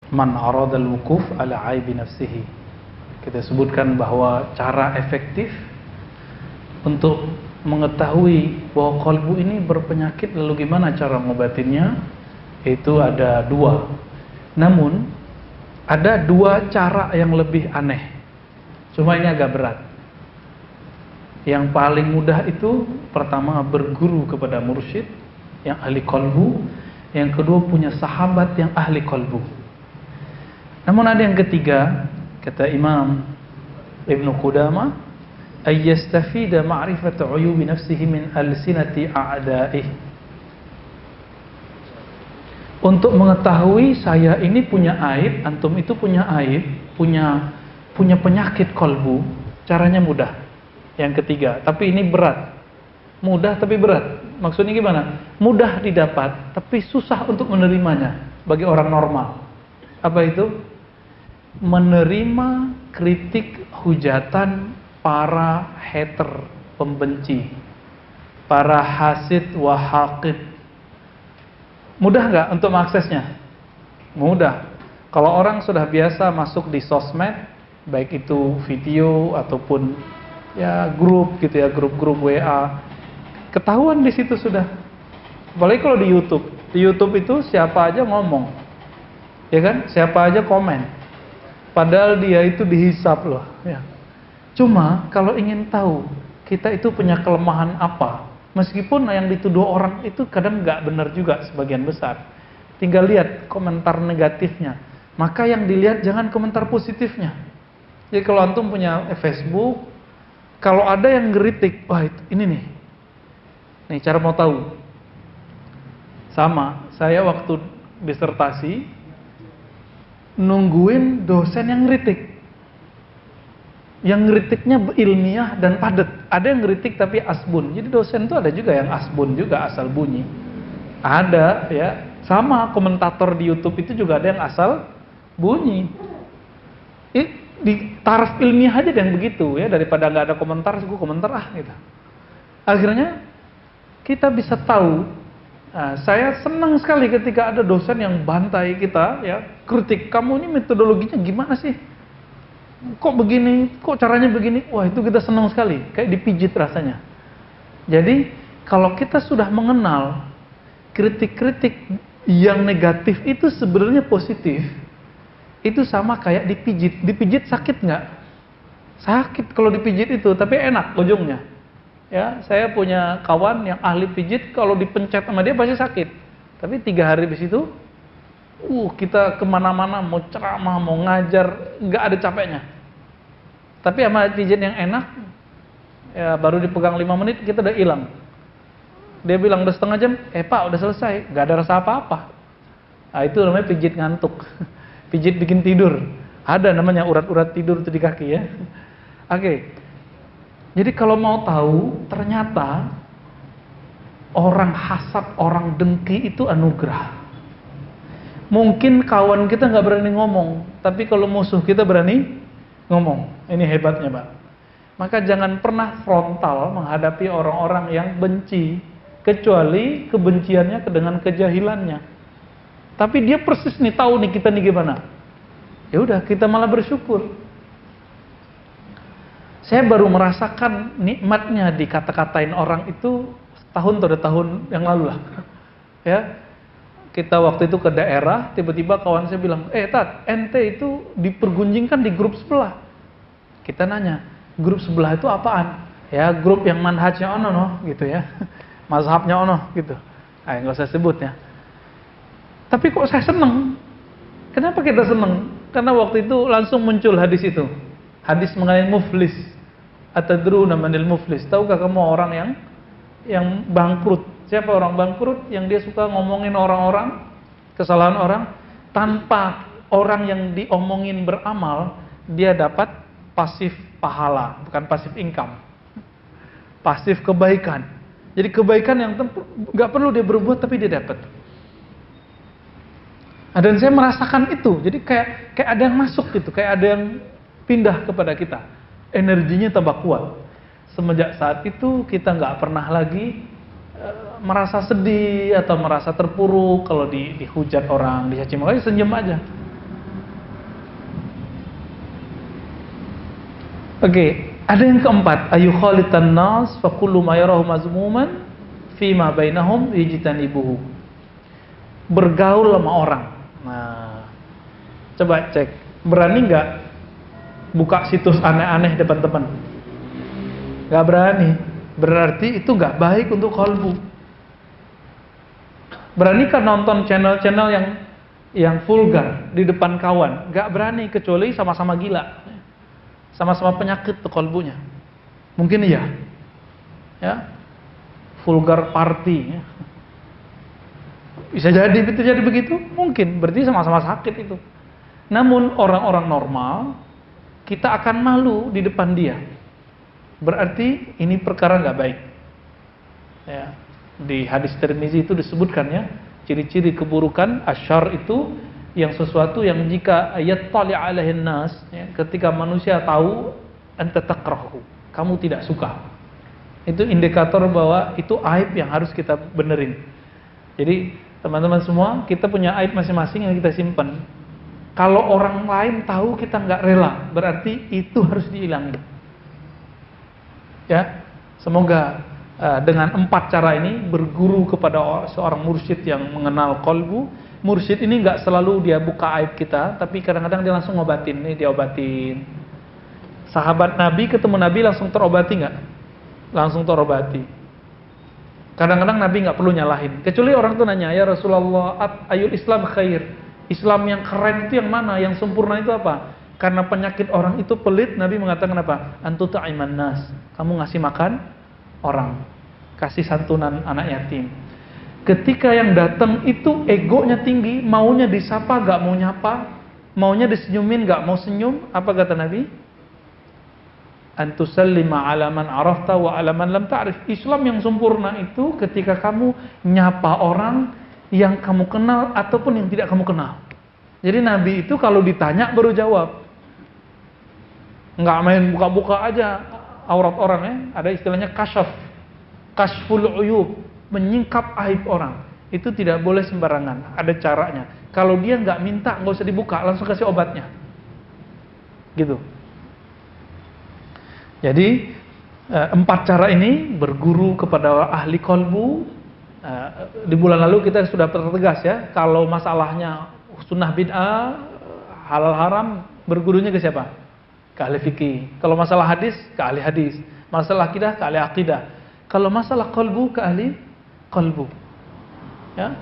man aradal wukuf ala aibi nafsihi. Kita sebutkan bahwa cara efektif untuk mengetahui bahwa kalbu ini berpenyakit, lalu gimana cara ngobatinnya, itu ada dua. Namun ada dua cara yang lebih aneh, cuma ini agak berat. Yang paling mudah itu pertama berguru kepada mursyid yang ahli kalbu, yang kedua punya sahabat yang ahli kalbu. Namun ada yang ketiga, kata Imam Ibnu Qudamah, ayyastafida ma'rifata uyubi nafsihi min alsinati a'da'ih. Untuk mengetahui saya ini punya aib, antum itu punya aib, punya penyakit kalbu, caranya mudah. Yang ketiga, tapi ini berat. Mudah tapi berat. Maksudnya gimana? Mudah didapat, tapi susah untuk menerimanya bagi orang normal. Apa itu? Menerima kritik hujatan para hater, pembenci, para hasid wa haqid. Mudah nggak untuk mengaksesnya? Mudah. Kalau orang sudah biasa masuk di sosmed, baik itu video ataupun ya grup gitu ya, grup-grup WA, ketahuan di situ sudah. Apalagi kalau di YouTube. Di YouTube itu siapa aja ngomong, ya kan? Siapa aja komen. Padahal dia itu dihisap loh. Ya. Cuma kalau ingin tahu kita itu punya kelemahan apa, meskipun yang dituduh orang itu kadang nggak benar juga sebagian besar, tinggal lihat komentar negatifnya. Maka yang dilihat jangan komentar positifnya. Jadi kalau antum punya Facebook, kalau ada yang ngeritik, wah ini nih cara mau tahu. Sama, saya waktu disertasi nungguin dosen yang ngeritik. Yang ngeritiknya ilmiah dan padat. Ada yang ngeritik tapi asbun. Jadi dosen itu ada juga yang asbun juga, asal bunyi. Ada ya, sama komentator di YouTube itu juga ada yang asal bunyi. Di taraf ilmiah aja yang begitu ya, daripada nggak ada komentar, gue komentar gitu. Akhirnya kita bisa tahu. Nah, saya senang sekali ketika ada dosen yang bantai kita ya, kritik, kamu ini metodologinya gimana sih? Kok begini, kok caranya begini? Wah, itu kita senang sekali, kayak dipijit rasanya. Jadi kalau kita sudah mengenal kritik-kritik yang negatif itu sebenarnya positif, itu sama kayak dipijit. Dipijit sakit nggak? Sakit kalau dipijit itu, tapi enak ujungnya. Ya, saya punya kawan yang ahli pijit, kalau dipencet sama dia pasti sakit. Tapi 3 hari di situ, kita kemana-mana, mau ceramah, mau ngajar, nggak ada capeknya. Tapi sama pijit yang enak, ya baru dipegang 5 menit, kita udah hilang. Dia bilang udah setengah jam, Pak udah selesai, nggak ada rasa apa-apa. Nah, itu namanya pijit ngantuk. Pijit bikin tidur. Ada namanya urat-urat tidur itu di kaki ya. Oke. Jadi kalau mau tahu, ternyata orang hasad, orang dengki itu anugerah. Mungkin kawan kita nggak berani ngomong, tapi kalau musuh kita berani ngomong. Ini hebatnya, Pak. Maka jangan pernah frontal menghadapi orang-orang yang benci, kecuali kebenciannya dengan kejahilannya. Tapi dia persis nih tahu nih kita nih gimana. Ya udah, kita malah bersyukur. Saya baru merasakan nikmatnya dikata-katain orang itu tahun atau 2 tahun yang lalu lah. Ya, kita waktu itu ke daerah, tiba-tiba kawan saya bilang, Tat, ente itu dipergunjingkan di grup sebelah. Kita nanya, grup sebelah itu apaan? Ya, grup yang manhajnya ono gitu ya, mazhabnya ono gitu. Nggak usah sebut ya. Tapi kok saya seneng? Kenapa kita seneng? Karena waktu itu langsung muncul hadis itu. Hadis mengenai muflis. Atadruna manil muflis? Tahukah kamu orang yang bangkrut? Siapa orang bangkrut? Yang dia suka ngomongin orang-orang, kesalahan orang, tanpa orang yang diomongin beramal, dia dapat pasif pahala, bukan pasif income. Pasif kebaikan. Jadi kebaikan yang nggak perlu dia berbuat tapi dia dapat. Dan saya merasakan itu. Jadi kayak ada yang masuk gitu, kayak ada yang pindah kepada kita. Energinya tambah kuat. Semenjak saat itu kita nggak pernah lagi merasa sedih atau merasa terpuruk kalau dihujat orang, dicaci maki, senyum aja. Oke, ada yang keempat, ayu khalitan nas fa kullu ma yarahu mazmuman fi ma bainahum yajtanibuhu. Bergaul sama orang. Nah, coba cek, berani nggak buka situs aneh-aneh depan teman? Nggak berani. Berarti itu nggak baik untuk kalbu. Berani kan nonton channel-channel yang vulgar di depan kawan? Nggak berani, kecuali sama-sama gila. Sama-sama penyakit tuh kalbunya. Mungkin iya. Ya. Vulgar party ya. Bisa jadi begitu? Mungkin, berarti sama-sama sakit itu. Namun orang-orang normal kita akan malu di depan dia. Berarti ini perkara nggak baik. Ya. Di hadis Tirmizi itu disebutkan ya, ciri-ciri keburukan asyar itu yang sesuatu yang jika yattali alaihin nas, ya, ketika manusia tahu, anta takrahu, kamu tidak suka. Itu indikator bahwa itu aib yang harus kita benerin. Jadi teman-teman semua, kita punya aib masing-masing yang kita simpan. Kalau orang lain tahu kita nggak rela, berarti itu harus dihilangin. Ya, semoga dengan 4 cara ini berguru kepada seorang mursyid yang mengenal qalbu. Mursyid ini nggak selalu dia buka aib kita, tapi kadang-kadang dia langsung ngobatin. Nih dia obatin. Sahabat Nabi ketemu Nabi langsung terobati nggak? Langsung terobati. Kadang-kadang Nabi nggak perlu nyalahin. Kecuali orang tuh nanya, ya Rasulullah, ayul Islam khair. Islam yang keren itu yang mana? Yang sempurna itu apa? Karena penyakit orang itu pelit, Nabi mengatakan apa? Antu ta'iman nas. Kamu ngasih makan orang, kasih santunan anak yatim. Ketika yang datang itu egonya tinggi, maunya disapa gak mau nyapa, maunya disenyumin gak mau senyum, apa kata Nabi? Antusallima ala man arafta wa ala man lam ta'rif. Islam yang sempurna itu ketika kamu nyapa orang yang kamu kenal ataupun yang tidak kamu kenal. Jadi Nabi itu kalau ditanya baru jawab. Nggak main buka-buka aja aurat orang ya. Ada istilahnya kashful uyub, menyingkap aib orang. Itu tidak boleh sembarangan, ada caranya. Kalau dia nggak minta, nggak usah dibuka, langsung kasih obatnya. Gitu. Jadi 4 cara ini berguru kepada ahli qalbu. Di bulan lalu kita sudah pertegas ya, kalau masalahnya sunnah bid'ah, halal haram, bergurunya ke siapa? Ke ahli fikih. Kalau masalah hadis, ke ahli hadis. Masalah akidah, ke ahli akidah. Kalau masalah qalbu, ke ahli qalbu. Ya.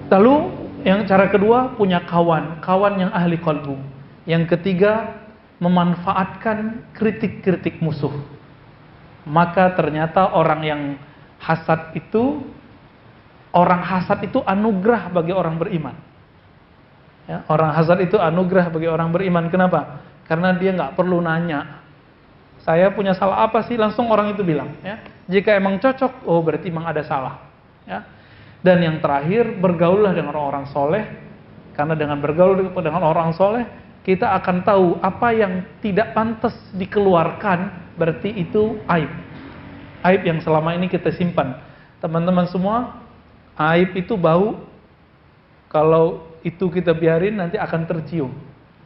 Lalu yang cara kedua, punya kawan yang ahli qalbu. Yang ketiga, memanfaatkan kritik-kritik musuh. Maka ternyata orang yang hasad itu, anugerah bagi orang beriman. Ya, orang hasad itu anugerah bagi orang beriman. Kenapa? Karena dia nggak perlu nanya, saya punya salah apa sih? Langsung orang itu bilang. Ya. Jika emang cocok, oh berarti emang ada salah. Ya. Dan yang terakhir, bergaullah dengan orang-orang soleh. Karena dengan bergaul dengan orang soleh, kita akan tahu apa yang tidak pantas dikeluarkan, berarti itu aib. Aib yang selama ini kita simpan. Teman-teman semua, aib itu bau. Kalau itu kita biarin, nanti akan tercium.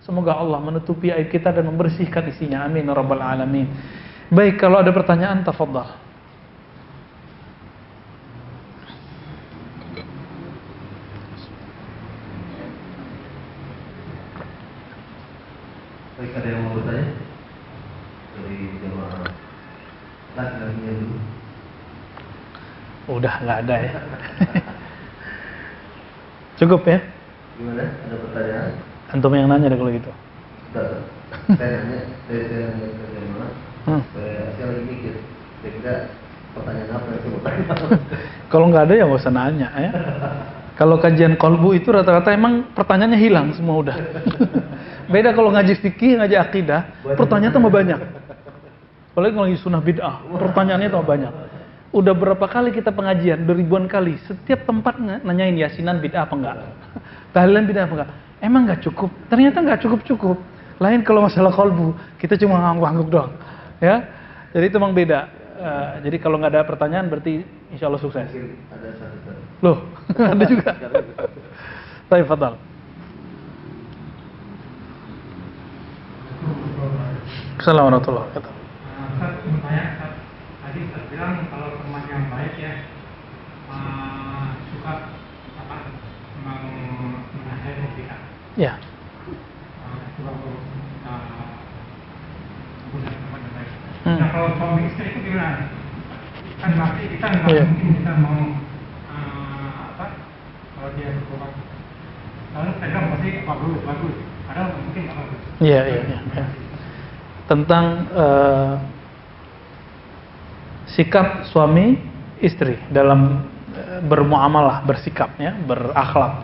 Semoga Allah menutupi aib kita dan membersihkan isinya. Amin ya rabbal alamin. Baik, kalau ada pertanyaan, tafadhal. Baik, ada yang mau bertanya? Dari jemaah laki-lakinya dulu. Udah nggak ada ya. Cukup ya? Gimana? Ada pertanyaan? Antum yang nanya deh kalau gitu. Sudah. Saya nanya ke jemaah. Saya lagi mikir. Saya kira pertanyaan apa yang saya mau tanya? Kalau nggak ada ya nggak usah nanya ya. Kalau kajian kolbu itu rata-rata emang pertanyaannya hilang semua udah. Beda kalau ngaji fikih, ngaji akidah, pertanyaan tambah banyak. Apalagi kalau ngaji sunnah bid'ah, pertanyaannya tambah banyak. Udah berapa kali kita pengajian, ribuan kali, setiap tempat nanyain yasinan bid'ah apa enggak, tahlilan bid'ah apa enggak. Emang nggak cukup? Ternyata nggak cukup. Lain kalau masalah kolbu, kita cuma ngangguk-ngangguk doang, ya. Jadi itu memang beda. Jadi kalau nggak ada pertanyaan berarti insya Allah sukses. Ada satu. Loh, ada juga. Baik, fadal. Assalamualaikum warahmatullahi wabarakatuh. Ustaz, mau tanya, Ustaz. Tadi Ustaz bilang kalau teman yang baik ya suka apa menasihati kita. Ya. Suka punya teman yang baik. Hmm. Nah kalau suami istri itu gimana? Kan nanti kita nggak Iya. mungkin kita mau apa? Kalau dia berubah, lalu pegang pasti bagus. Padahal mungkin nggak bagus. Iya. Tentang sikap suami istri dalam bermuamalah, bersikap ya, berakhlak.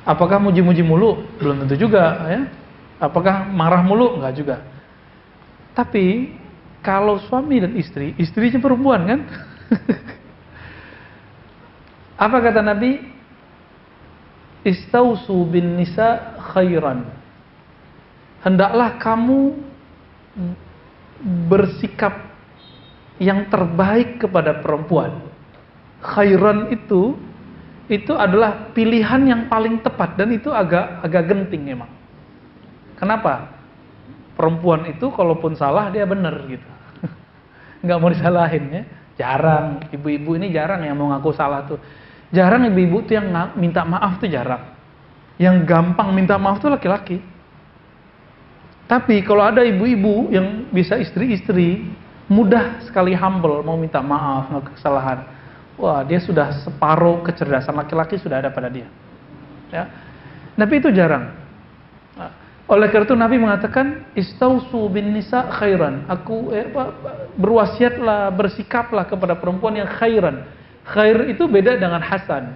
Apakah muji-muji mulu? Belum tentu juga ya. Apakah marah mulu? Enggak juga. Tapi kalau suami dan istri, istrinya perempuan kan? Apa kata Nabi? Istausu bin nisa khairan. Hendaklah kamu bersikap yang terbaik kepada perempuan. Khairan itu adalah pilihan yang paling tepat dan itu agak genting emang. Kenapa? Perempuan itu kalaupun salah dia benar gitu. Nggak mau disalahin ya. Jarang ibu-ibu ini jarang yang mau ngaku salah tuh. Jarang ibu-ibu tuh yang minta maaf tuh jarang. Yang gampang minta maaf tuh laki-laki. Tapi kalau ada ibu-ibu yang bisa istri-istri mudah sekali humble mau minta maaf ngaku kesalahan. Wah, dia sudah separuh kecerdasan laki-laki sudah ada pada dia. Ya. Tapi itu jarang. Nah, oleh karena itu Nabi mengatakan istausu bin nisa khairan. Berwasiatlah, bersikaplah kepada perempuan yang khairan. Khair itu beda dengan hasan.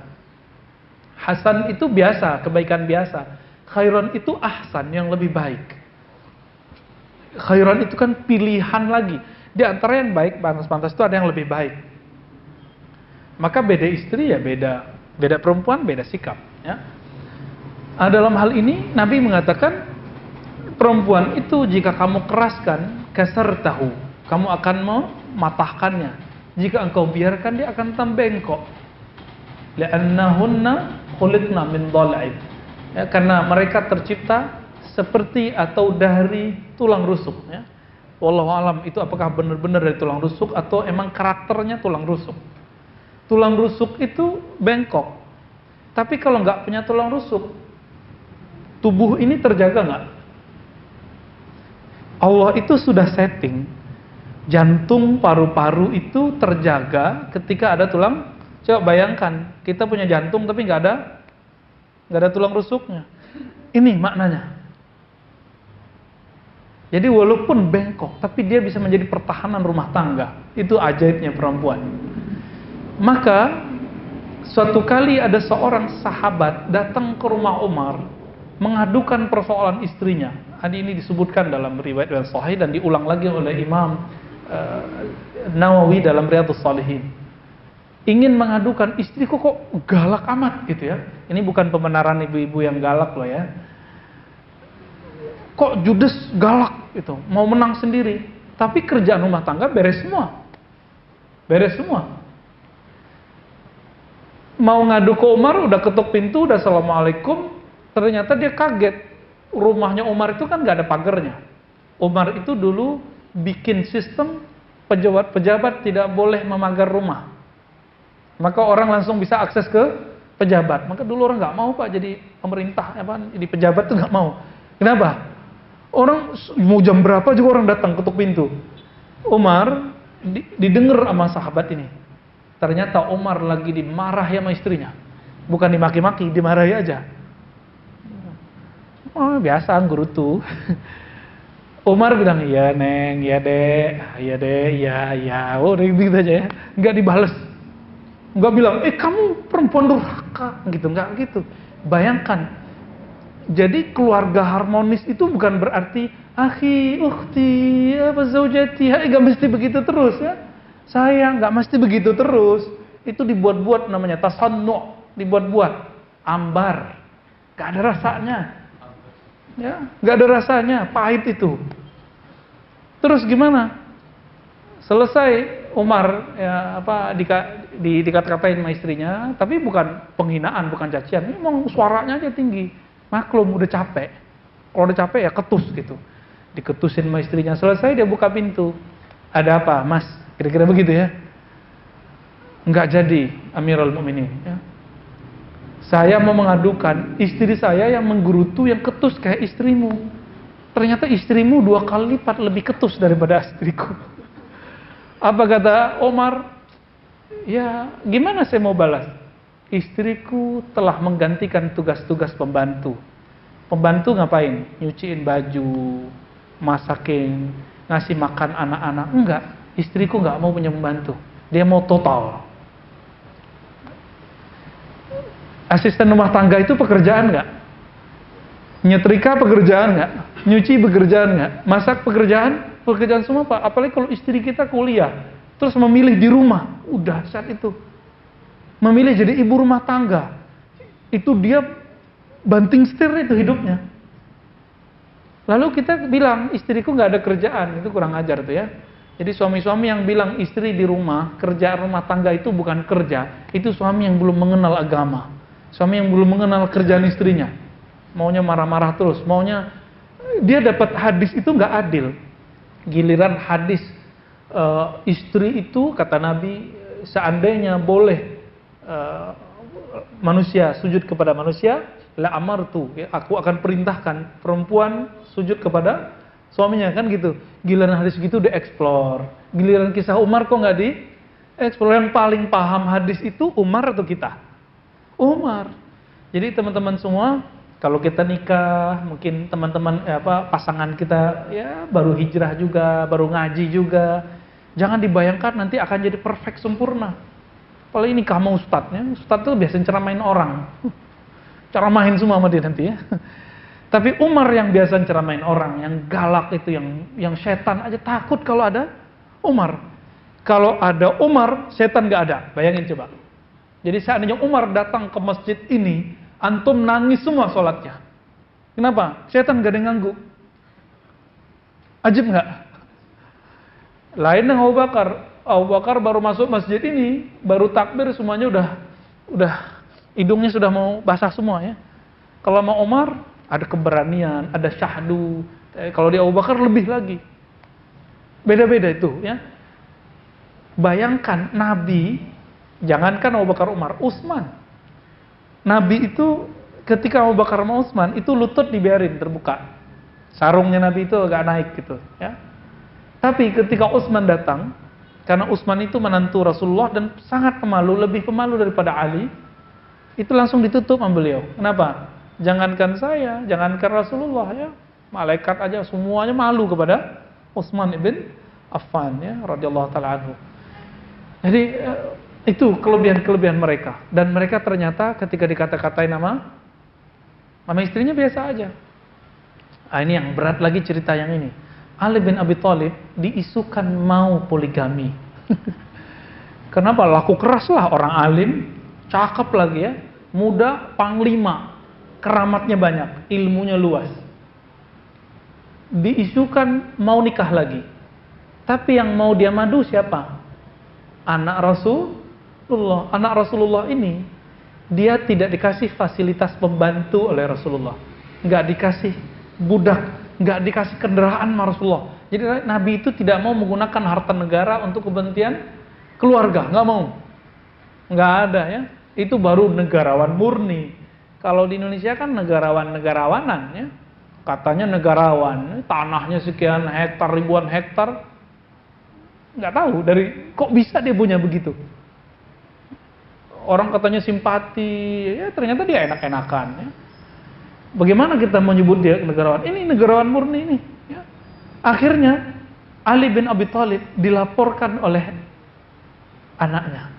Hasan itu biasa, kebaikan biasa. Khairan itu ahsan, yang lebih baik. Khairan itu kan pilihan lagi. Di antara yang baik, pantas-pantas itu ada yang lebih baik. Maka beda istri ya beda perempuan, beda sikap. Ya. Dalam hal ini Nabi mengatakan perempuan itu jika kamu keraskan, kasartahu, kamu akan mematahkannya. Jika engkau biarkan dia akan tambengkok. Li'annahunna khuliqna min dhal'ib. Ya, karena mereka tercipta seperti atau dari tulang rusuk ya. Wallahu alam itu apakah benar-benar dari tulang rusuk atau emang karakternya tulang rusuk. Tulang rusuk itu bengkok. Tapi kalau nggak punya tulang rusuk, tubuh ini terjaga nggak? Allah itu sudah setting jantung, paru-paru itu terjaga ketika ada tulang. Coba bayangkan kita punya jantung tapi nggak ada tulang rusuknya. Ini maknanya. Jadi walaupun bengkok, tapi dia bisa menjadi pertahanan rumah tangga. Itu ajaibnya perempuan. Maka suatu kali ada seorang sahabat datang ke rumah Umar mengadukan persoalan istrinya. Ini disebutkan dalam riwayat Sahih dan diulang lagi oleh Imam Nawawi dalam Riyadhus Shalihin. Ingin mengadukan istriku kok galak amat gitu ya. Ini bukan pembenaran ibu-ibu yang galak loh ya. Kok judes galak gitu, mau menang sendiri. Tapi kerjaan rumah tangga beres semua. Beres semua. Mau ngadu ke Umar, udah ketuk pintu, udah assalamualaikum. Ternyata dia kaget. Rumahnya Umar itu kan gak ada pagarnya. Umar itu dulu bikin sistem pejabat-pejabat tidak boleh memagar rumah. Maka orang langsung bisa akses ke pejabat. Maka dulu orang gak mau Pak jadi pemerintah, jadi pejabat tuh gak mau. Kenapa? Orang mau jam berapa juga orang datang ketuk pintu. Umar didengar sama sahabat ini. Ternyata Umar lagi dimarahi sama istrinya. Bukan dimaki-maki, dimarahi aja. Oh, biasa gerutu. Umar bilang, iya neng, iya dek, iya. Oh, gitu aja ya. Nggak dibales. Nggak bilang, kamu perempuan durhaka. Gitu, nggak gitu. Bayangkan. Jadi keluarga harmonis itu bukan berarti akhi, ukhti, zaujati, nggak mesti begitu terus ya. Sayang, nggak mesti begitu terus. Itu dibuat-buat namanya tasannu, dibuat-buat, ambar, nggak ada rasanya, ya, nggak ada rasanya, pahit itu. Terus gimana? Selesai Umar ya dikata-katain sama istrinya, tapi bukan penghinaan, bukan cacian. Ini emang suaranya aja tinggi. Maklum udah capek. Kalau udah capek ya ketus gitu. diketusin sama istrinya. Selesai dia buka pintu. Ada apa, Mas? Kira-kira begitu ya. Enggak jadi, Amirul Mukminin. Ya. Saya mau mengadukan istri saya yang menggerutu, yang ketus kayak istrimu. Ternyata istrimu 2 kali lipat lebih ketus daripada istriku. Apa kata Omar? Ya, gimana saya mau balas? Istriku telah menggantikan tugas-tugas pembantu. Pembantu ngapain? Nyuciin baju, masakin, ngasih makan anak-anak. Enggak, istriku enggak mau punya pembantu. Dia mau total. Asisten rumah tangga itu pekerjaan enggak? Nyetrika pekerjaan enggak? Nyuci pekerjaan enggak? Masak pekerjaan? Pekerjaan semua Pak. Apalagi kalau istri kita kuliah, terus memilih di rumah. Udah saat itu. Memilih jadi ibu rumah tangga. Itu dia banting setir itu hidupnya. Lalu kita bilang, istriku nggak ada kerjaan, itu kurang ajar tuh ya. Jadi suami-suami yang bilang istri di rumah, kerjaan rumah tangga itu bukan kerja, itu suami yang belum mengenal agama. Suami yang belum mengenal kerjaan istrinya. Maunya marah-marah terus, maunya dia dapat hadis itu nggak adil. Giliran hadis istri itu kata Nabi, seandainya boleh manusia sujud kepada manusia, la amartu, ya, aku akan perintahkan perempuan sujud kepada suaminya, kan gitu. Giliran hadis gitu dieksplor. Giliran kisah Umar kok nggak dieksplor. Yang paling paham hadis itu Umar atau kita? Umar. Jadi teman-teman semua, kalau kita nikah, mungkin teman-teman pasangan kita ya baru hijrah juga, baru ngaji juga, jangan dibayangkan nanti akan jadi perfect sempurna. Kalau ini kamu ustadznya, ustadz itu biasanya ceramain orang. Ceramain semua sama dia nanti ya. Tapi Umar yang biasa ceramain orang, yang galak itu, yang setan aja takut kalau ada Umar. Kalau ada Umar, setan gak ada. Bayangin coba. Jadi seandainya Umar datang ke masjid ini, antum nangis semua sholatnya. Kenapa? Setan gak ada yang ganggu. Ajib gak? Lain dengan Abu Bakar. Abu Bakar baru masuk masjid ini, baru takbir semuanya udah hidungnya sudah mau basah semua ya. Kalau mau Umar ada keberanian, ada syahdu. Kalau di Abu Bakar lebih lagi. Beda-beda itu ya. Bayangkan Nabi, jangankan Abu Bakar, Umar, Utsman. Nabi itu ketika Abu Bakar sama Utsman itu lutut dibiarin terbuka. Sarungnya Nabi itu agak naik gitu ya. Tapi ketika Utsman datang, karena Utsman itu menantu Rasulullah dan sangat pemalu, lebih pemalu daripada Ali, itu langsung ditutup sama beliau. Kenapa? Jangankan saya, jangankan Rasulullah ya, malaikat aja semuanya malu kepada Utsman ibn Affan ya, radhiyallahu taala anhu. Jadi itu kelebihan-kelebihan mereka, dan mereka ternyata ketika dikata-katain nama istrinya biasa aja. Ah, ini yang berat lagi cerita yang ini. Ali bin Abi Thalib diisukan mau poligami. Kenapa? Laku keras lah, orang alim, cakep lagi ya, muda, panglima, keramatnya banyak, ilmunya luas. Diisukan mau nikah lagi. Tapi yang mau dia madu siapa? Anak Rasulullah. Anak Rasulullah ini dia tidak dikasih fasilitas pembantu oleh Rasulullah, nggak dikasih budak, nggak dikasih kendaraan sama Rasulullah. Jadi Nabi itu tidak mau menggunakan harta negara untuk kepentingan keluarga, nggak mau, nggak ada ya. Itu baru negarawan murni. Kalau di Indonesia kan negarawanan ya, katanya negarawan, tanahnya sekian hektar, ribuan hektar, nggak tahu dari kok bisa dia punya begitu. Orang katanya simpati, ya ternyata dia enak-enakan ya. Bagaimana kita menyebut dia negarawan? Ini negarawan murni ini. Ya. Akhirnya Ali bin Abi Thalib dilaporkan oleh anaknya.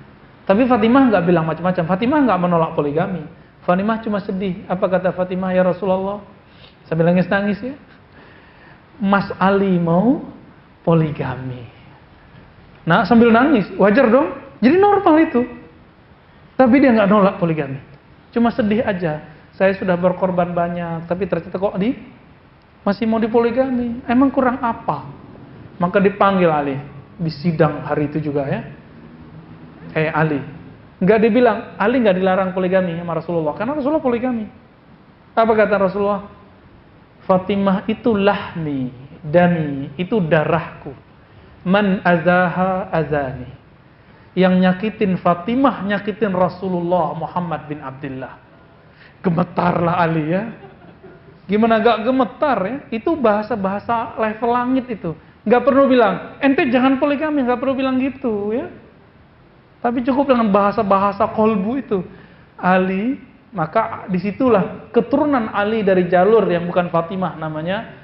Tapi Fatimah nggak bilang macam-macam. Fatimah nggak menolak poligami. Fatimah cuma sedih. Apa kata Fatimah? Ya Rasulullah, sambil nangis-nangis ya, Mas Ali mau poligami. Nah sambil nangis, wajar dong. Jadi normal itu. Tapi dia nggak nolak poligami. Cuma sedih aja. Saya sudah berkorban banyak, tapi ternyata kok masih mau dipoligami. Emang kurang apa? Maka dipanggil Ali di sidang hari itu juga ya. Ali, nggak dibilang Ali nggak dilarang poligami sama Rasulullah, karena Rasulullah poligami. Apa kata Rasulullah? Fatimah itu lahmi, dami, itu darahku. Man azaha azani. Yang nyakitin Fatimah, nyakitin Rasulullah Muhammad bin Abdullah. Gemetarlah Ali ya. Gimana gak gemetar ya? Itu bahasa-bahasa level langit itu. Gak perlu bilang, ente jangan poligami, gak perlu bilang gitu ya. Tapi cukup dengan bahasa-bahasa kolbu itu. Ali, maka disitulah keturunan Ali dari jalur yang bukan Fatimah, namanya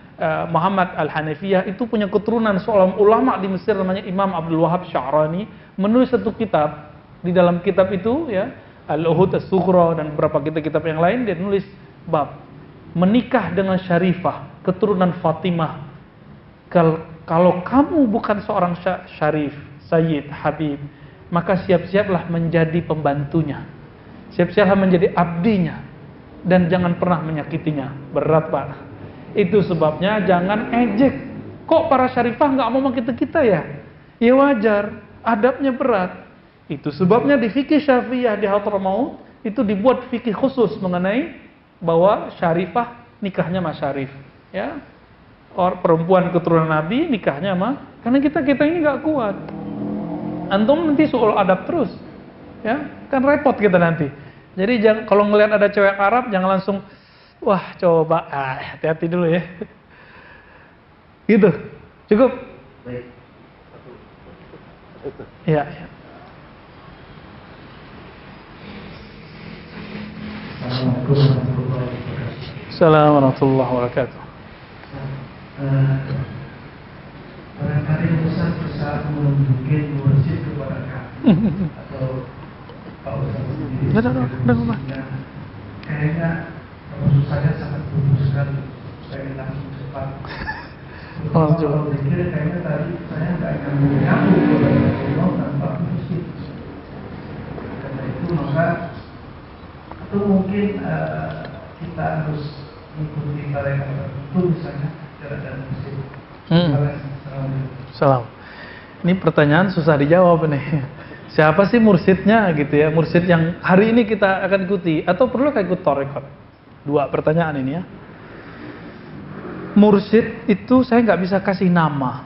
Muhammad Al-Hanafiyah, itu punya keturunan seorang ulama di Mesir namanya Imam Abdul Wahab Sya'rani, menulis satu kitab. Di dalam kitab itu ya, Al-Uhud As-Sughra dan beberapa kitab-kitab yang lain, dia nulis bab menikah dengan Syarifah, keturunan Fatimah. Kalau kamu bukan seorang Syarif, Sayyid, Habib, maka siap-siaplah menjadi pembantunya, siap-siaplah menjadi abdinya, dan jangan pernah menyakitinya. Berat Pak. Itu sebabnya jangan ejek. Kok para Syarifah nggak mau kita ya? Ya wajar, adabnya berat. Itu sebabnya di fikih Syafi'iyah di Hadramaut itu dibuat fikih khusus mengenai bahwa Syarifah nikahnya sama Syarif, ya. Perempuan keturunan Nabi nikahnya sama, karena kita ini nggak kuat. Antum nanti soal adab terus, ya kan repot kita nanti. Jadi kalau ngelihat ada cewek Arab jangan langsung, wah coba, hati-hati dulu ya. Gitu, cukup. Baik. Ya. Assalamualaikum warahmatullahi wabarakatuh. Barangkali Ustaz bisa menunjukin mursyid kepada kami atau Pak Ustaz sendiri. Kayaknya maksud saya sangat bagus sekali, pengen langsung cepat. Kalau dikira kayaknya tadi saya nggak nyambung kepada Rasulullah tanpa mursyid. Karena itu maka itu mungkin kita harus mengikuti mereka tertentu misalnya dan mursyid. Salam. Ini pertanyaan susah dijawab nih. Siapa sih mursyidnya gitu ya? Mursyid yang hari ini kita akan ikuti atau perlu ikut tarekat? Dua pertanyaan ini ya. Mursyid itu saya nggak bisa kasih nama,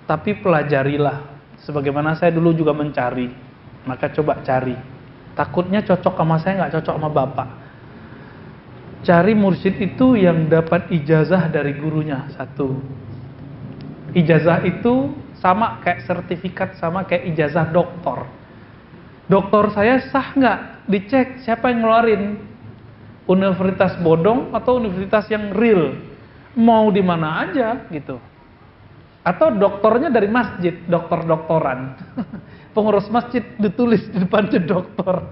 tapi pelajarilah. Sebagaimana saya dulu juga mencari, maka coba cari. Takutnya cocok sama saya, nggak cocok sama bapak. Cari mursyid itu yang dapat ijazah dari gurunya, satu. Ijazah itu sama kayak sertifikat, sama kayak ijazah doktor. Doktor saya sah nggak? Dicek siapa yang ngeluarin. Universitas bodong atau universitas yang real. Mau di mana aja gitu. Atau doktornya dari masjid, doktor-doktoran. Pengurus masjid ditulis di depannya doktor.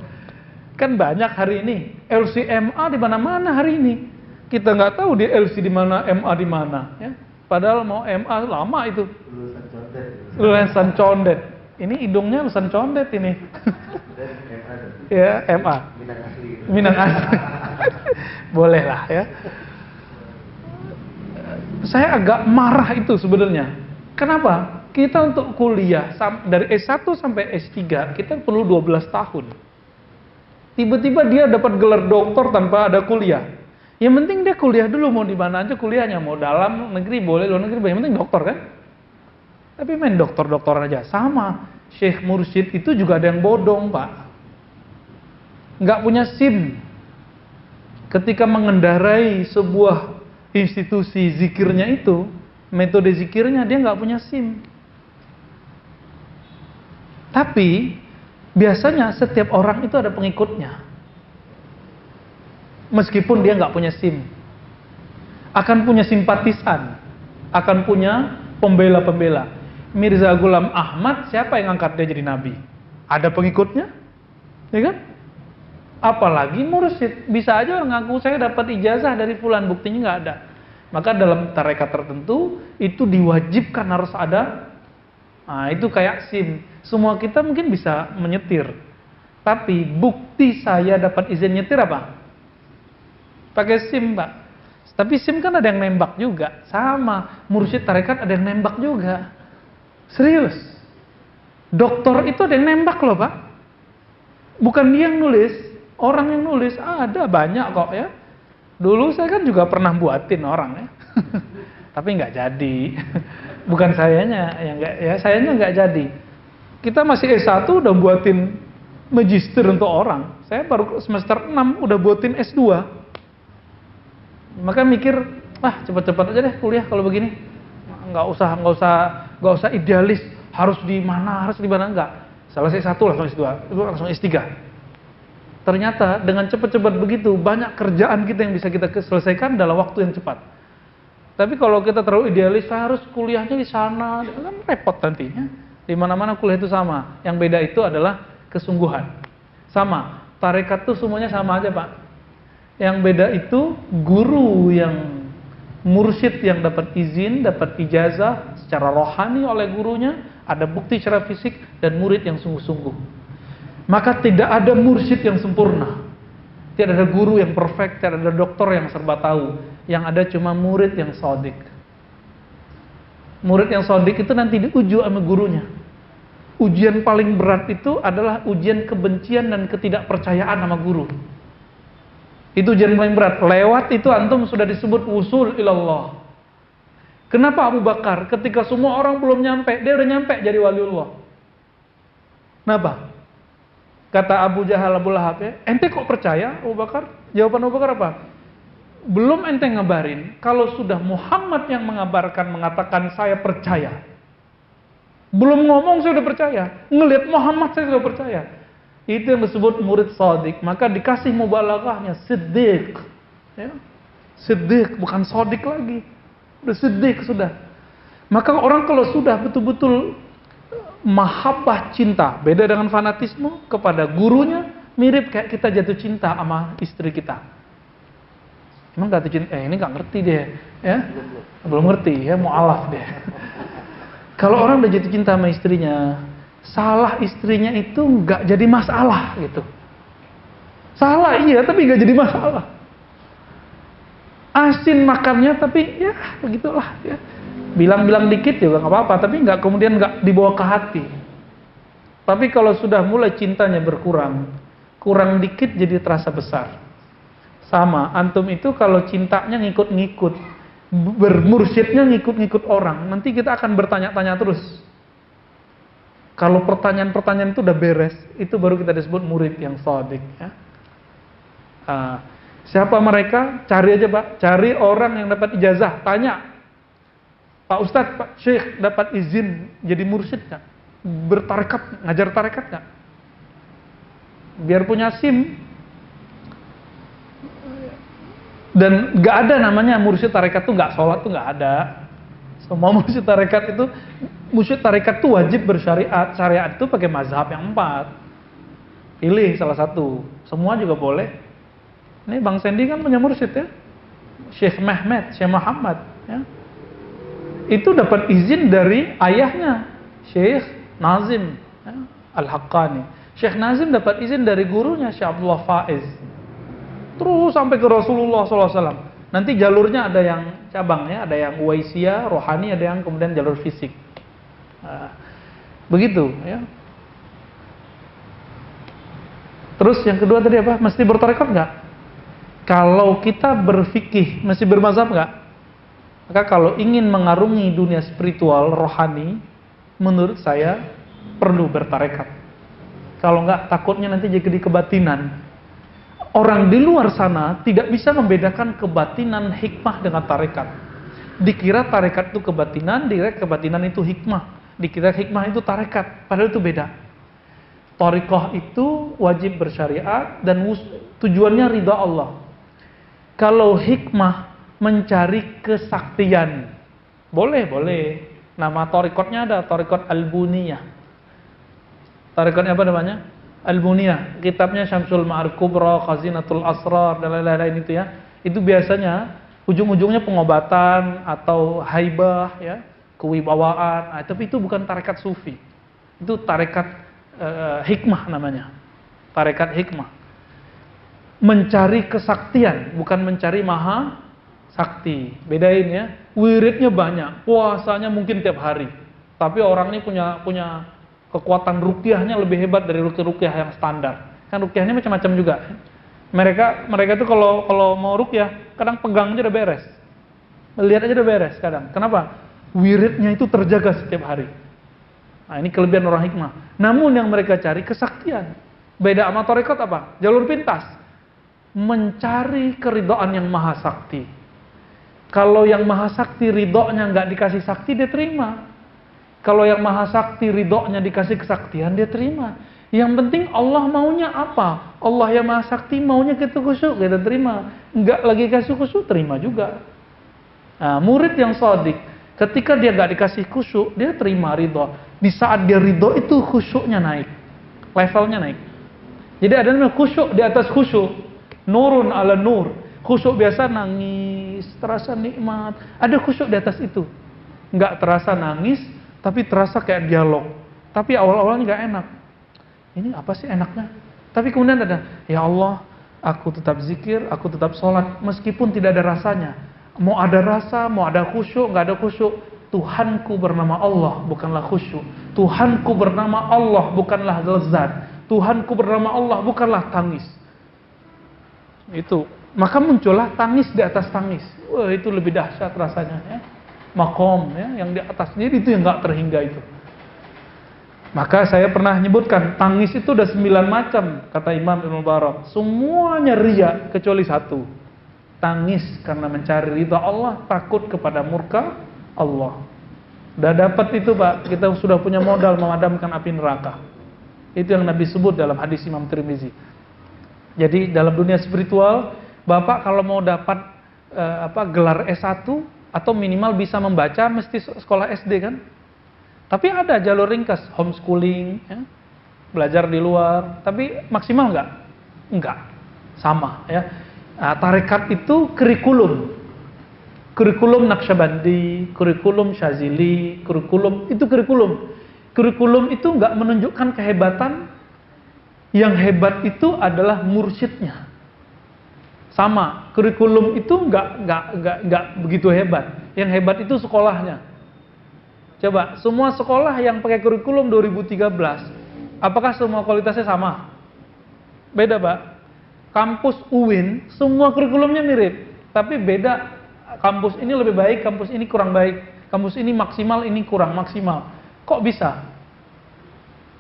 Kan banyak hari ini LCMA di mana-mana hari ini. Kita nggak tahu di LC di mana, MA di mana, ya. Padahal mau MA lama itu. Lulusan condet. Lulusan condet. Ini hidungnya lulusan condet ini. Ya, MA. Minang asli. Minang asli. Boleh lah ya. Saya agak marah itu sebenarnya. Kenapa? Kita untuk kuliah dari S1 sampai S3 kita perlu 12 tahun. Tiba-tiba dia dapat gelar doktor tanpa ada kuliah. Yang penting dia kuliah dulu, mau di mana aja kuliahnya, mau dalam negeri boleh, luar negeri boleh, yang penting doktor kan. Tapi main doktor-doktor aja sama. Syekh mursyid itu juga ada yang bodong Pak. Nggak punya SIM. Ketika mengendarai sebuah institusi zikirnya itu, metode zikirnya dia nggak punya SIM. Tapi biasanya setiap orang itu ada pengikutnya. Meskipun dia nggak punya SIM, akan punya simpatisan, akan punya pembela-pembela. Mirza Ghulam Ahmad, siapa yang angkat dia jadi nabi? Ada pengikutnya, ya kan? Apalagi mursyid, bisa aja orang ngaku saya dapat ijazah dari fulan, buktinya nggak ada. Maka dalam tarekat tertentu itu diwajibkan harus ada. Nah, itu kayak SIM. Semua kita mungkin bisa menyetir, tapi bukti saya dapat izin nyetir apa? Pakai SIM Pak. Tapi SIM kan ada yang nembak juga. Sama, mursyid tarekat ada yang nembak juga. Serius. Doktor itu ada yang nembak loh Pak. Bukan dia yang nulis, orang yang nulis. Ada banyak kok ya. Dulu saya kan juga pernah buatin orang ya. tapi nggak jadi. Bukan sayanya yang nggak, ya sayanya nggak jadi. Kita masih S1 udah buatin magister untuk orang. Saya baru semester 6 udah buatin S2. Maka mikir, cepet-cepet aja deh kuliah kalau begini. Nggak usah idealis, harus di mana enggak. Selesai S1 langsung S2, itu langsung S3. Ternyata dengan cepat-cepat begitu banyak kerjaan kita yang bisa kita selesaikan dalam waktu yang cepat. Tapi kalau kita terlalu idealis, harus kuliahnya di sana, kan repot nantinya. Di mana-mana kuliah itu sama. Yang beda itu adalah kesungguhan. Sama, tarekat itu semuanya sama aja, Pak. Yang beda itu guru yang mursyid yang dapat izin, dapat ijazah secara rohani oleh gurunya, ada bukti secara fisik, dan murid yang sungguh-sungguh. Maka tidak ada mursyid yang sempurna. Tidak ada guru yang perfect, tidak ada dokter yang serba tahu. Yang ada cuma murid yang shadiq. Murid yang shadiq itu nanti diuji sama gurunya. Ujian paling berat itu adalah ujian kebencian dan ketidakpercayaan sama guru. Itu ujian paling berat. Lewat itu antum sudah disebut wusul ilallah. Kenapa Abu Bakar ketika semua orang belum nyampe, dia udah nyampe jadi waliullah? Kenapa? Kata Abu Jahal, Abu Lahab, ente kok percaya Abu Bakar? Jawaban Abu Bakar apa? Belum ente ngabarin, kalau sudah Muhammad yang mengabarkan mengatakan saya percaya. Belum ngomong saya udah percaya. Ngelihat Muhammad saya sudah percaya. Itu yang disebut murid shadiq. Maka dikasih mubalaghahnya siddiq. Ya. Siddiq, bukan shadiq lagi. Udah siddiq sudah. Maka orang kalau sudah betul-betul mahabbah cinta, beda dengan fanatisme kepada gurunya, mirip kayak kita jatuh cinta sama istri kita. Emang jatuh cinta, ini nggak ngerti deh, ya? Belum ngerti, ya mu'alaf deh. Kalau orang udah jatuh cinta sama istrinya, salah istrinya itu nggak jadi masalah gitu. Salah iya, tapi nggak jadi masalah. Asin makannya, tapi ya begitulah ya. Bilang-bilang dikit juga nggak apa-apa, tapi nggak kemudian nggak dibawa ke hati. Tapi kalau sudah mulai cintanya berkurang, kurang dikit jadi terasa besar. Sama, antum itu kalau cintanya ngikut-ngikut, bermursyidnya ngikut-ngikut orang, nanti kita akan bertanya-tanya terus. Kalau pertanyaan-pertanyaan itu udah beres, itu baru kita disebut murid yang shadiq. Ya. Siapa mereka? Cari aja Pak, cari orang yang dapat ijazah, tanya. Pak Ustadz, Pak Syekh dapat izin jadi mursyid nggak? Bertarekat, ngajar tarekat nggak? Biar punya SIM. Dan nggak ada namanya mursyid tarekat tuh nggak sholat tuh nggak ada. Semua mursyid tarekat itu wajib bersyariat. Syariat itu pakai mazhab yang 4. Pilih salah satu. Semua juga boleh. Ini Bang Sandy kan punya mursyid ya. Syekh Mehmet, Syekh Muhammad. Ya. Itu dapat izin dari ayahnya, Syekh Nazim ya, Al-Haqqani. Syekh Nazim dapat izin dari gurunya, Syekh Abdullah Faiz. Terus sampai ke Rasulullah SAW. Nanti jalurnya ada yang cabangnya, ada yang Uwaisiyah, rohani, ada yang kemudian jalur fisik. Begitu ya. Terus yang kedua tadi apa? Mesti bertarekat nggak? Kalau kita berfikih, mesti bermazhab nggak? Maka kalau ingin mengarungi dunia spiritual, rohani, menurut saya perlu bertarekat. Kalau nggak, takutnya nanti jadi kebatinan. Orang di luar sana tidak bisa membedakan kebatinan hikmah dengan tarekat. Dikira tarekat itu kebatinan, dikira kebatinan itu hikmah. Dikira hikmah itu tarekat, padahal itu beda. Thariqah itu wajib bersyariat dan tujuannya ridha Allah. Kalau hikmah mencari kesaktian, boleh. Nama thariqatnya ada, thariqat Al-Buniyah. Thariqatnya apa namanya? Al-Buniyah. Kitabnya Syamsul Ma'arif Kubra, Khazinatul Asrar, dan lain-lain itu ya. Itu biasanya ujung-ujungnya pengobatan atau haibah ya, kewibawaan. Tapi itu bukan tarekat sufi. Itu tarekat hikmah namanya. Tarekat hikmah. Mencari kesaktian, bukan mencari maha sakti. Bedain ya. Wiridnya banyak, puasanya mungkin tiap hari. Tapi orang ini punya kekuatan ruqyahnya lebih hebat dari ruqyah yang standar. Kan ruqyahnya macam-macam juga. Mereka itu kalau mau ruqyah, kadang pegang aja udah beres. Lihat aja udah beres kadang. Kenapa? Wiridnya itu terjaga setiap hari. Nah, ini kelebihan orang hikmah. Namun yang mereka cari kesaktian. Beda sama tarekat apa? Jalur pintas. Mencari keridhaan yang maha sakti. Kalau yang maha sakti ridhonya nggak dikasih sakti, dia terima. Kalau yang maha sakti ridhonya dikasih kesaktian, dia terima. Yang penting Allah maunya apa? Allah yang maha sakti maunya kita khusyuk, kita terima. Nggak lagi kasih khusyuk, terima juga. Nah, murid yang shadiq, ketika dia nggak dikasih khusyuk, dia terima ridho. Di saat dia ridho itu khusyuknya naik, levelnya naik. Jadi ada namanya khusyuk di atas khusyuk, nurun ala nur. Khusyuk biasa nangis, terasa nikmat. Ada khusyuk di atas itu, nggak terasa nangis, tapi terasa kayak dialog. Tapi awal-awalnya nggak enak. Ini apa sih enaknya? Tapi kemudian ada, ya Allah, aku tetap zikir, aku tetap sholat, meskipun tidak ada rasanya. Mau ada rasa, mau ada khusyuk, nggak ada khusyuk. Tuhanku bernama Allah, bukanlah khusyuk. Tuhanku bernama Allah, bukanlah lezat. Tuhanku bernama Allah, bukanlah tangis. Itu. Maka muncullah tangis di atas tangis. Wah, itu lebih dahsyat rasanya. Ya. Makom, ya, yang di atas. Jadi itu yang nggak terhingga itu. Maka saya pernah menyebutkan, tangis itu ada 9 macam, kata Imam Ibnu Mubarak. Semuanya riya, kecuali satu. Tangis karena mencari ridha Allah, takut kepada murka Allah. Udah dapat itu Pak, kita sudah punya modal memadamkan api neraka. Itu yang Nabi sebut dalam hadis Imam Tirmizi. Jadi dalam dunia spiritual, Bapak kalau mau dapat gelar S1 atau minimal bisa membaca, mesti sekolah SD kan? Tapi ada jalur ringkas, homeschooling, ya, belajar di luar. Tapi maksimal nggak? Nggak, sama. Ya. Nah, tarekat itu kurikulum Naqsyabandi, kurikulum Syazili, kurikulum itu kurikulum. Kurikulum itu nggak menunjukkan kehebatan. Yang hebat itu adalah mursyidnya. Sama, kurikulum itu nggak begitu hebat. Yang hebat itu sekolahnya. Coba, semua sekolah yang pakai kurikulum 2013, apakah semua kualitasnya sama? Beda, Pak. Kampus UIN, semua kurikulumnya mirip, tapi beda. Kampus ini lebih baik, kampus ini kurang baik. Kampus ini maksimal, ini kurang maksimal. Kok bisa?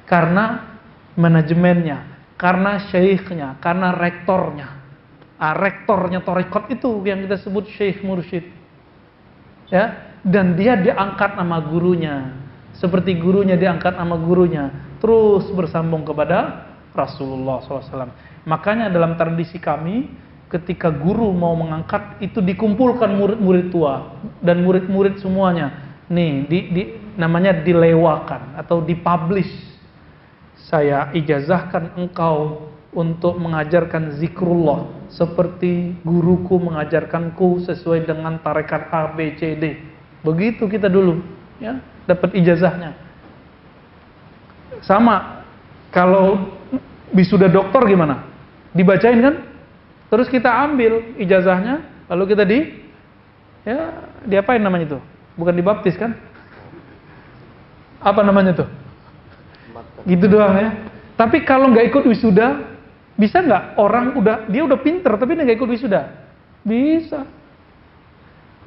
Karena manajemennya, karena syekhnya, karena rektornya. Rektornya tarekat itu yang kita sebut syekh mursyid. Ya. Dan dia diangkat nama gurunya, seperti gurunya diangkat nama gurunya, terus bersambung kepada Rasulullah SAW. Makanya dalam tradisi kami, ketika guru mau mengangkat, itu dikumpulkan murid-murid tua dan murid-murid semuanya. Nih, namanya dilewakan atau dipublish. Saya ijazahkan engkau untuk mengajarkan zikrullah seperti guruku mengajarkanku sesuai dengan tarekat A, B, C, D. Begitu kita dulu, ya, dapat ijazahnya. Sama, kalau wisuda doktor gimana? Dibacain kan? Terus kita ambil ijazahnya, lalu kita diapain namanya itu? Bukan dibaptis kan? Apa namanya tuh? Gitu doang ya. Tapi kalau nggak ikut wisuda, bisa nggak? Orang dia udah pinter, tapi dia nggak ikut wisuda? Bisa.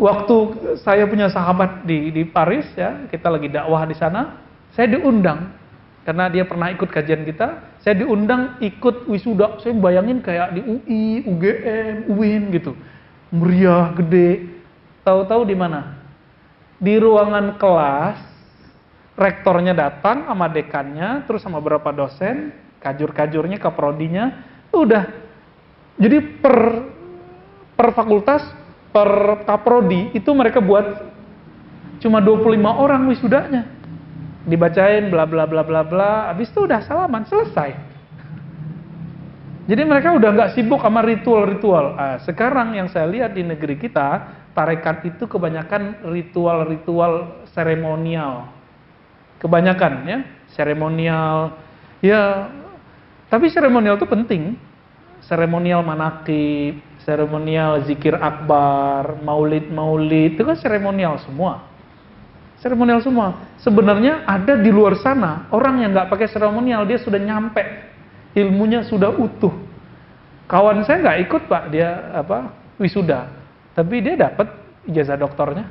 Waktu saya punya sahabat di Paris, ya, kita lagi dakwah di sana, saya diundang karena dia pernah ikut kajian kita. Saya diundang ikut wisuda. Saya bayangin kayak di UI, UGM, UIN gitu, meriah, gede. Tahu-tahu di mana? Di ruangan kelas, rektornya datang sama dekannya, terus sama beberapa dosen, kajur-kajurnya, kaprodinya, udah. Jadi per fakultas, per kaprodi itu mereka buat cuma 25 orang wisudanya. Dibacain bla bla bla bla bla, habis itu udah salaman, selesai. Jadi mereka udah nggak sibuk sama ritual-ritual. Sekarang yang saya lihat di negeri kita, tarekat itu kebanyakan ritual-ritual seremonial. Kebanyakan ya, seremonial. Ya, tapi seremonial itu penting. Seremonial manaqib, seremonial zikir akbar, maulid-maulid, itu kan seremonial semua. Seremonial semua. Sebenarnya ada di luar sana orang yang nggak pakai seremonial, dia sudah nyampe, ilmunya sudah utuh. Kawan saya nggak ikut Pak, dia wisuda, tapi dia dapat ijazah doktornya,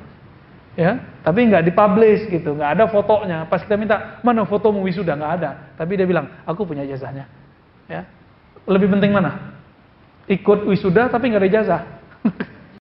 ya, tapi nggak dipublish gitu, nggak ada fotonya. Pas kita minta mana fotomu wisuda, nggak ada, tapi dia bilang aku punya ijazahnya, ya. Lebih penting mana? Ikut wisuda tapi nggak ada ijazah.